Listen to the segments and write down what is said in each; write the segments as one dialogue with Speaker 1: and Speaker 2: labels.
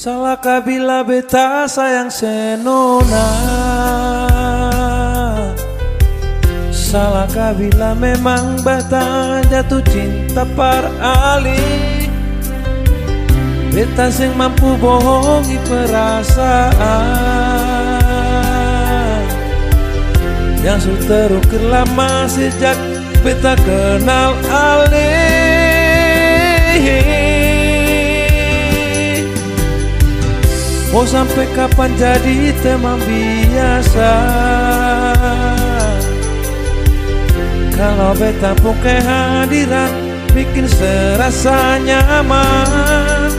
Speaker 1: Salahkah bila beta sayang senona? Salahkah bila memang beta jatuh cinta par ali? Beta sing mampu bohongi perasaan yang sudah terukir lama sejak beta kenal ali. Mau sampai kapan jadi teman biasa? Kalau beta pun kehadiran bikin serasa nyaman.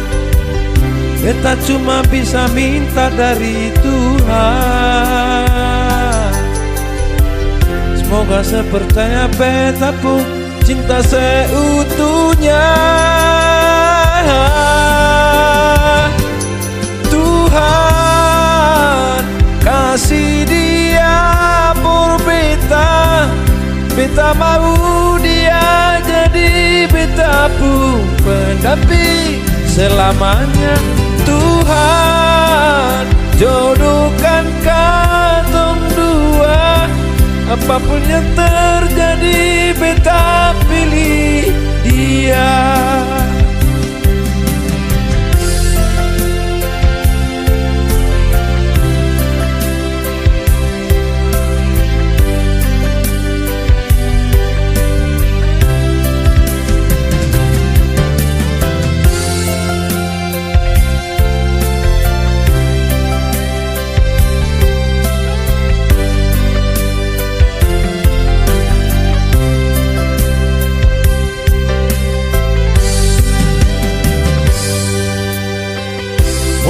Speaker 1: Beta cuma bisa minta dari Tuhan, semoga sepercaya beta pun cinta seutuhnya. Tuhan kasih dia por beta, beta mau dia jadi beta pun pendamping selamanya. Tuhan jodohkan katong dua, apapun yang terjadi beta pilih dia.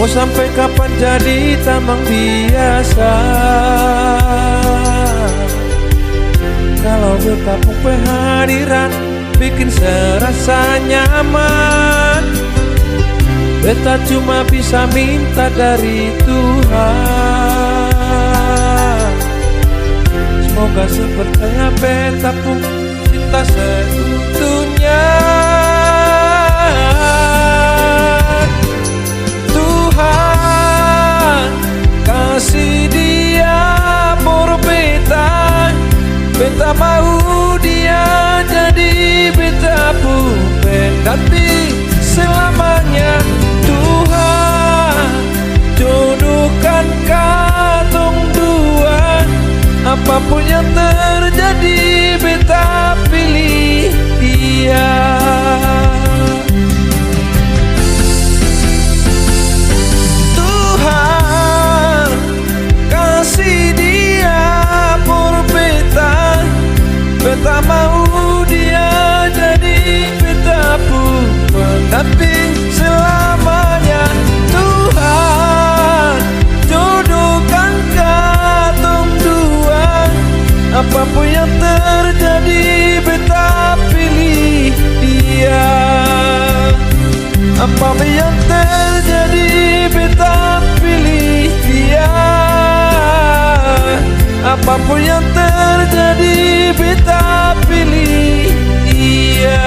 Speaker 1: Mau sampai kapan jadi tambang biasa? Kalau beta pun kehadiran bikin serasa nyaman. Beta cuma bisa minta dari Tuhan, semoga sepertinya beta pun cinta seutuhnya. Kasih dia por beta, beta mau dia jadi beta pun pendamping selamanya. Tuhan jodohkan katong dua, apapun yang terjadi beta pilih dia. Beta mau dia jadi beta pun pendamping selamanya. Tuhan jodohkan katong dua, apapun yang terjadi beta pilih dia. Apapun yang terjadi beta pilih dia. Apapun yang terjadi beta pilih dia.